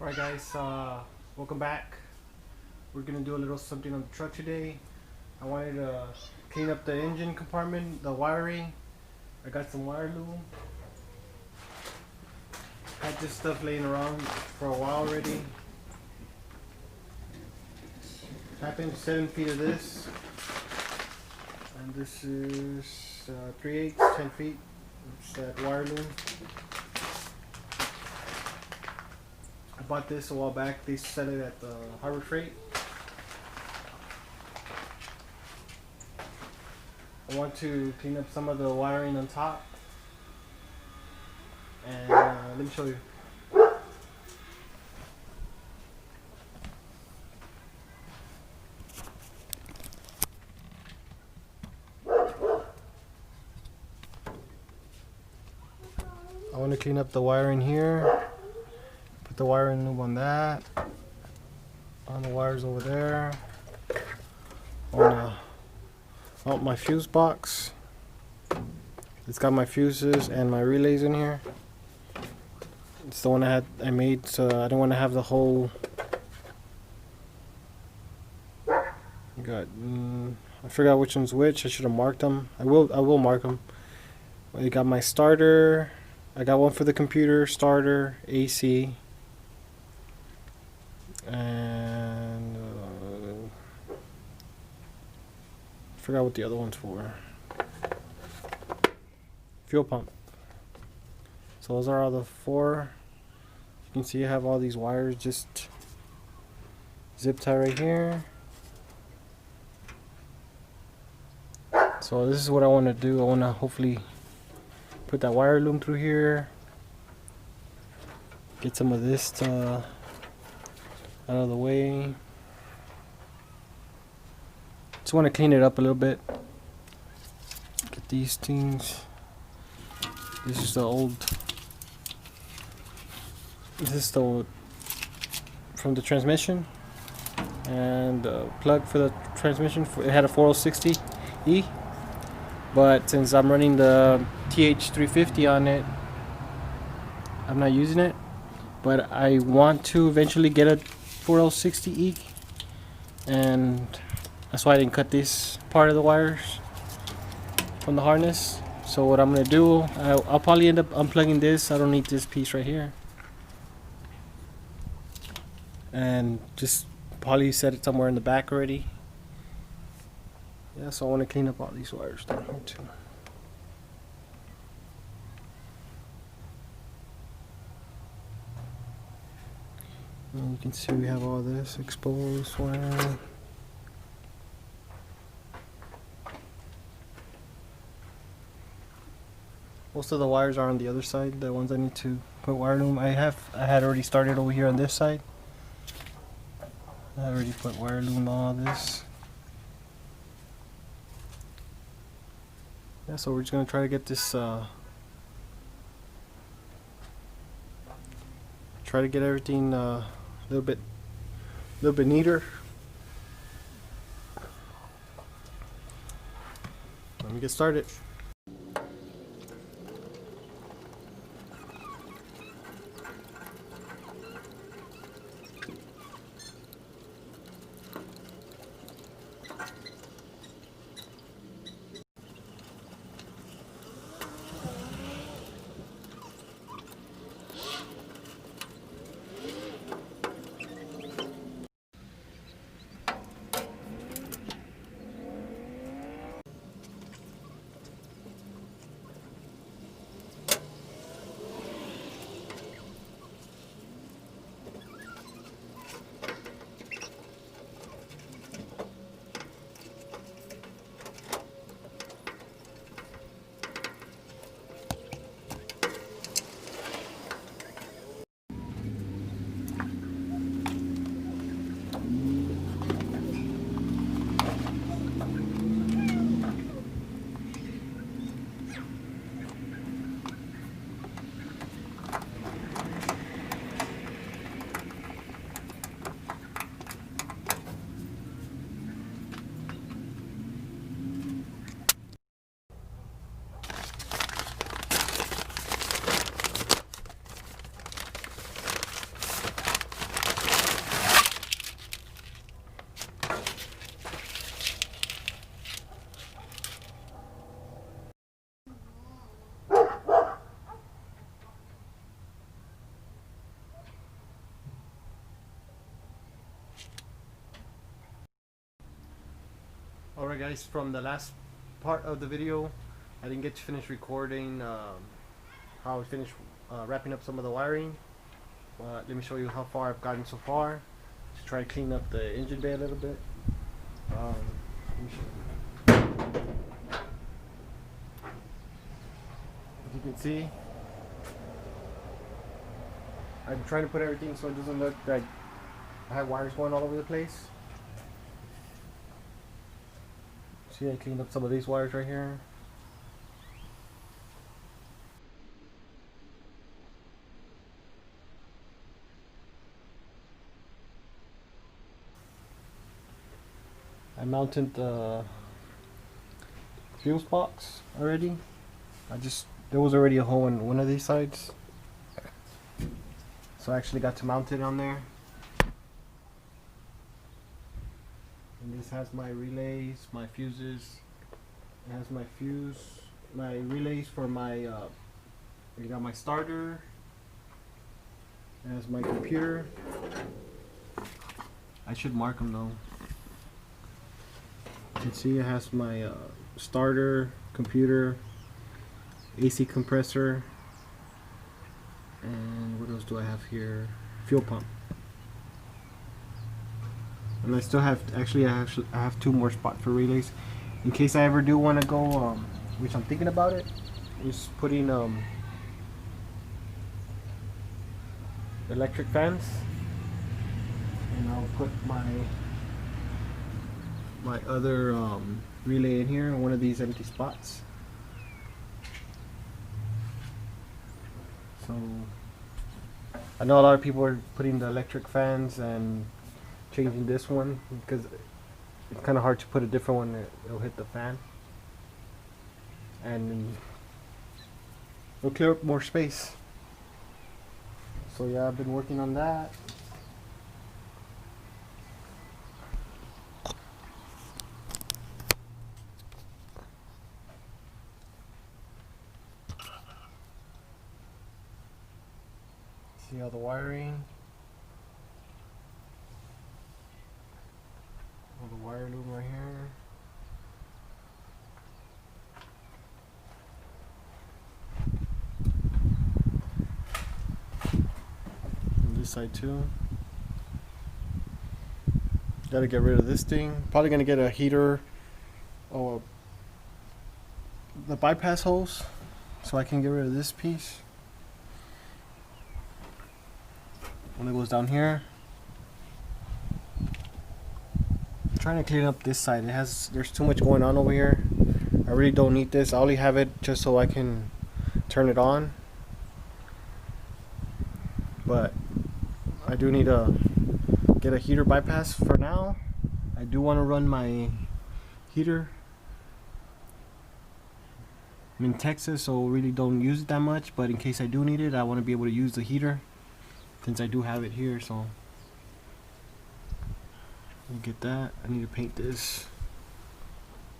Alright guys, welcome back. We're gonna do a little something on the truck today. I wanted to clean up the engine compartment, the wiring. I got some wire loom. Had this stuff laying around for a while already. Happened 7 feet of this. And this is 3/8, 10 feet. It's that wire loom. I bought this a while back. They sell it at the Harbor Freight. I want to clean up some of the wiring on top. And let me show you. I want to clean up the wiring here. Put the wiring loop on that. On the wires over there. I want to mount my fuse box. It's got my fuses and my relays in here. It's the one I made, so I don't want to have the whole. I forgot which one's which. I should have marked them. I will mark them. I got my starter. I got one for the computer, starter, AC, and I forgot what the other one's for. Fuel pump. So those are all the four. You can see I have all these wires just zip tie right here. So this is what I want to do. I want to hopefully put that wire loom through here. Get some of this out of the way. Just want to clean it up a little bit. Get these things. This is the old. This is the from the transmission, and the plug for the transmission. It had a 4060E, but since I'm running the TH350 on it, I'm not using it. But I want to eventually get a 4060E, and that's why I didn't cut this part of the wires from the harness. So what I'm gonna do, I'll probably end up unplugging this. I don't need this piece right here, and just probably set it somewhere in the back already. Yeah, so I want to clean up all these wires down here too. And you can see we have all this exposed wire. Most of the wires are on the other side, the ones I need to put wire loom. I had already started over here on this side. I already put wire loom on all this. Yeah, so we're just gonna try to get this try to get everything a little bit neater. Let me get started. Alright guys, from the last part of the video, I didn't get to finish recording how I finished wrapping up some of the wiring. But let me show you how far I've gotten so far. To try to clean up the engine bay a little bit. Let me show you. As you can see, I'm trying to put everything so it doesn't look like I have wires going all over the place. See, I cleaned up some of these wires right here. I mounted the fuse box already. There was already a hole in one of these sides, so I actually got to mount it on there. And this has my relays, my fuses. It has my relays for my you got my starter. It has my computer. I should mark them though. You can see it has my starter, computer, AC compressor, and what else do I have here? Fuel pump. And I still have, I have two more spots for relays in case I ever do want to go, which I'm thinking about it, is putting electric fans, and I'll put my other relay in here in one of these empty spots. So I know a lot of people are putting the electric fans and changing this one because it's kind of hard to put a different one that it'll hit the fan and it'll clear up more space. So yeah, I've been working on that. See all the wiring, all the wire loop right here. And this side too. Gotta get rid of this thing. Probably gonna get a heater or the bypass hose so I can get rid of this piece. When it goes down here, I'm trying to clean up this side. There's too much going on over here. I really don't need this. I only have it just so I can turn it on. But I do need to get a heater bypass for now. I do want to run my heater. I'm in Texas, so really don't use it that much, but in case I do need it, I want to be able to use the heater since I do have it here. So let me get that. I need to paint this.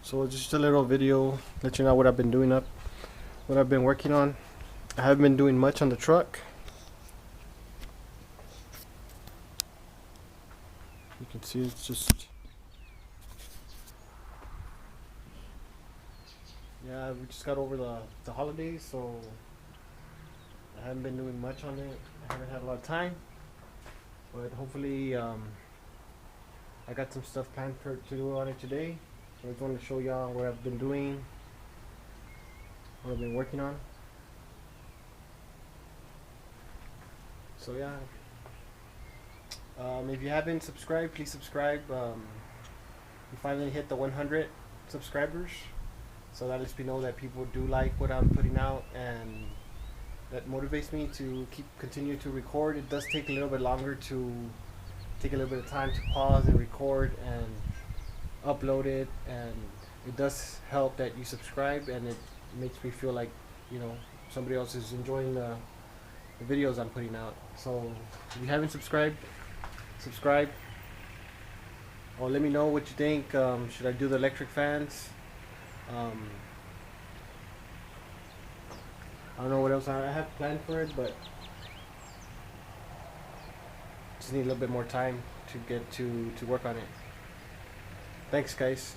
So just a little video, let you know what I've been doing what I've been working on. I haven't been doing much on the truck. You can see it's just, yeah, we just got over the holidays, so I haven't been doing much on it. I haven't had a lot of time, but hopefully I got some stuff planned to do on it today. So I just wanted to show y'all what I've been doing, what I've been working on. So yeah, if you haven't subscribed, please subscribe. We finally hit the 100 subscribers, so that lets me know that people do like what I'm putting out, and that motivates me to continue to record. It does take a little bit longer to take a little bit of time to pause and record and upload it, and it does help that you subscribe, and it makes me feel like, you know, somebody else is enjoying the videos I'm putting out. So if you haven't subscribed, subscribe, or let me know what you think. Should I do the electric fans? I don't know what else I have planned for it, but just need a little bit more time to get to work on it. Thanks guys.